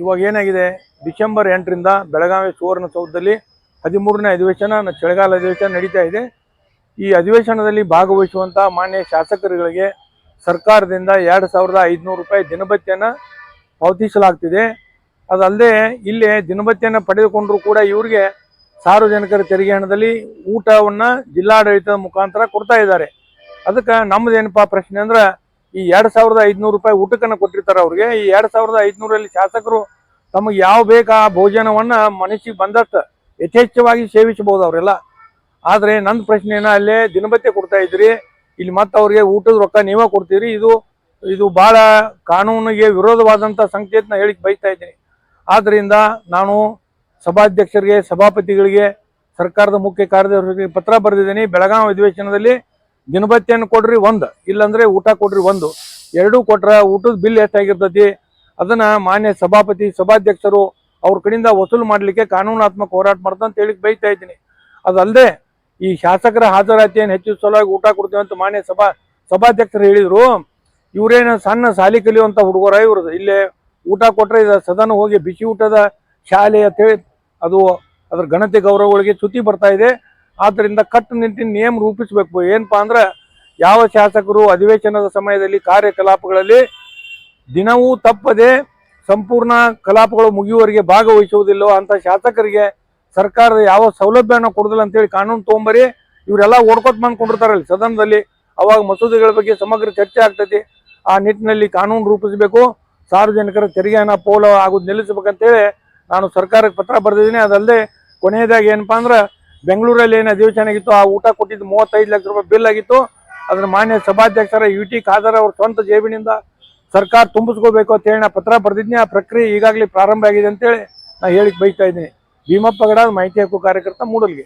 ಇವಾಗ ಏನಾಗಿದೆ, ಡಿಸೆಂಬರ್ 8ರಿಂದ ಬೆಳಗಾವಿ ಸುವರ್ಣಸೌಧದಲ್ಲಿ 13ನೇ ಅಧಿವೇಶನ ಚಳಿಗಾಲ ಅಧಿವೇಶನ ನಡೀತಾ ಇದೆ. ಈ ಅಧಿವೇಶನದಲ್ಲಿ ಭಾಗವಹಿಸುವಂಥ ಮಾನ್ಯ ಶಾಸಕರುಗಳಿಗೆ ಸರ್ಕಾರದಿಂದ 2500 ರೂಪಾಯಿ ದಿನಭತ್ಯೆಯನ್ನು ಪಾವತಿಸಲಾಗ್ತಿದೆ. ಅದಲ್ಲದೆ ಇಲ್ಲಿ ದಿನಭತ್ಯೆಯನ್ನು ಪಡೆದುಕೊಂಡರೂ ಕೂಡ ಇವರಿಗೆ ಸಾರ್ವಜನಿಕರ ತೆರಿಗೆ ಹಣದಲ್ಲಿ ಊಟವನ್ನು ಜಿಲ್ಲಾಡಳಿತದ ಮುಖಾಂತರ ಕೊಡ್ತಾ ಇದ್ದಾರೆ. ಅದಕ್ಕೆ ನಮ್ಮದೇನಪ್ಪ ಪ್ರಶ್ನೆ ಅಂದ್ರೆ, ಈ 2500 ರೂಪಾಯಿ ಊಟಕ್ಕನ್ನು ಕೊಟ್ಟಿರ್ತಾರೆ ಅವ್ರಿಗೆ. ಈ 2500ರಲ್ಲಿ ಶಾಸಕರು ತಮಗೆ ಯಾವ ಬೇಕಾ ಆ ಭೋಜನವನ್ನು ಮನಸ್ಸಿಗೆ ಬಂದಷ್ಟು ಯಥೇಚ್ಛವಾಗಿ ಸೇವಿಸಬಹುದು ಅವರೆಲ್ಲ. ಆದರೆ ನನ್ನ ಪ್ರಶ್ನೆನ ಅಲ್ಲೇ ದಿನಭತ್ಯೆ ಕೊಡ್ತಾ ಇದ್ರಿ, ಇಲ್ಲಿ ಮತ್ತೆ ಅವ್ರಿಗೆ ಊಟದ ರೊಕ್ಕ ನೀವೇ ಕೊಡ್ತೀರಿ. ಇದು ಭಾಳ ಕಾನೂನಿಗೆ ವಿರೋಧವಾದಂಥ ಸಂಕೇತನ ಹೇಳಿಕ್ಕೆ ಬಯಸ್ತಾ ಇದ್ದೀನಿ. ಆದ್ದರಿಂದ ನಾನು ಸಭಾಧ್ಯಕ್ಷರಿಗೆ, ಸಭಾಪತಿಗಳಿಗೆ, ಸರ್ಕಾರದ ಮುಖ್ಯ ಕಾರ್ಯದರ್ಶಿಗಳಿಗೆ ಪತ್ರ ಬರೆದಿದ್ದೀನಿ. ಬೆಳಗಾವಿ ಅಧಿವೇಶನದಲ್ಲಿ ದಿನಭತ್ಯೆಯನ್ನು ಕೊಡ್ರಿ ಒಂದು, ಇಲ್ಲಾಂದರೆ ಊಟ ಕೊಡ್ರಿ ಒಂದು. ಎರಡೂ ಕೊಟ್ರೆ ಊಟದ ಬಿಲ್ ಎಷ್ಟಾಗಿರ್ತೈತಿ ಅದನ್ನು ಮಾನ್ಯ ಸಭಾಪತಿ, ಸಭಾಧ್ಯಕ್ಷರು ಅವ್ರ ಕಡೆಯಿಂದ ವಸೂಲು ಮಾಡಲಿಕ್ಕೆ ಕಾನೂನಾತ್ಮಕ ಹೋರಾಟ ಮಾಡ್ತಾ ಅಂತ ಹೇಳಿಕ್ಕೆ ಬಯಸ್ತಾ ಇದ್ದೀನಿ. ಅದಲ್ಲದೆ ಈ ಶಾಸಕರ ಹಾಜರಾತಿಯನ್ನು ಹೆಚ್ಚಿನ ಸಲುವಾಗಿ ಊಟ ಕೊಡ್ತೀವಿ ಅಂತ ಮಾನ್ಯ ಸಭಾಧ್ಯಕ್ಷರು ಹೇಳಿದರು. ಇವರೇನು ಸಣ್ಣ ಶಾಲೆ ಕಲಿಯುವಂಥ ಹುಡುಗರ ಇವರು? ಇಲ್ಲೇ ಊಟ ಕೊಟ್ಟರೆ ಇದು ಸದನ ಹೋಗಿ ಬಿಸಿ ಊಟದ ಶಾಲೆ ಅಂತೇಳಿ ಅದರ ಘನತೆ ಗೌರವಗಳಿಗೆ ಚ್ಯುತಿ ಬರ್ತಾ ಇದೆ. ಆದ್ದರಿಂದ ಕಟ್ಟುನಿಟ್ಟಿನ ನಿಯಮ ರೂಪಿಸಬೇಕು. ಏನಪ್ಪಾ ಅಂದ್ರೆ, ಯಾವ ಶಾಸಕರು ಅಧಿವೇಶನದ ಸಮಯದಲ್ಲಿ ಕಾರ್ಯಕಲಾಪಗಳಲ್ಲಿ ದಿನವೂ ತಪ್ಪದೆ ಸಂಪೂರ್ಣ ಕಲಾಪಗಳು ಮುಗಿಯುವವರೆಗೆ ಭಾಗವಹಿಸುವುದಿಲ್ಲೋ ಅಂಥ ಶಾಸಕರಿಗೆ ಸರ್ಕಾರದ ಯಾವ ಸೌಲಭ್ಯನ ಕೊಡೋದಿಲ್ಲ ಅಂತೇಳಿ ಕಾನೂನು ತೊಗೊಂಬರಿ. ಇವರೆಲ್ಲ ಓಡ್ಕೊತ ಬಂದ್ಕೊಂಡಿರ್ತಾರಲ್ಲಿ ಸದನದಲ್ಲಿ. ಅವಾಗ ಮಸೂದೆಗಳ ಬಗ್ಗೆ ಸಮಗ್ರ ಚರ್ಚೆ ಆಗ್ತೈತಿ. ಆ ನಿಟ್ಟಿನಲ್ಲಿ ಕಾನೂನು ರೂಪಿಸಬೇಕು. ಸಾರ್ವಜನಿಕರ ತೆರಿಗೆ ಹಣ ಪೋಲ ಆಗೋದು ನಿಲ್ಲಿಸಬೇಕಂತೇಳಿ ನಾನು ಸರ್ಕಾರಕ್ಕೆ ಪತ್ರ ಬರೆದಿದ್ದೀನಿ. ಅದಲ್ಲದೆ ಕೊನೆಯದಾಗಿ ಏನಪ್ಪಾ ಅಂದ್ರೆ, ಬೆಂಗಳೂರಲ್ಲಿ ಏನು ಅಧಿವೇಶನ ಆಗಿತ್ತು, ಆ ಊಟ ಕೊಟ್ಟಿದ್ದು 35 ಲಕ್ಷ ರೂಪಾಯಿ ಬಿಲ್ ಆಗಿತ್ತು. ಅದನ್ನ ಮಾನ್ಯ ಸಭಾಧ್ಯಕ್ಷರ UT ಖಾದರ್ ಅವ್ರ ಸ್ವಂತ ಜೇಬಿನಿಂದ ಸರ್ಕಾರ ತುಂಬಿಸ್ಕೋಬೇಕು ಅಂತ ಹೇಳಿ ನಾ ಪತ್ರ ಬರೆದಿದ್ದೀನಿ. ಆ ಪ್ರಕ್ರಿಯೆ ಈಗಾಗಲೇ ಪ್ರಾರಂಭ ಆಗಿದೆ ಅಂತೇಳಿ ನಾ ಹೇಳಿಕ್ಕೆ ಬಯಸ್ತಾ ಇದ್ದೀನಿ. ಭೀಮಪ್ಪ ಗಡ, ಮಾಹಿತಿ ಹಕ್ಕು ಕಾರ್ಯಕರ್ತ, ಮೂಡಲ್ಗಿ.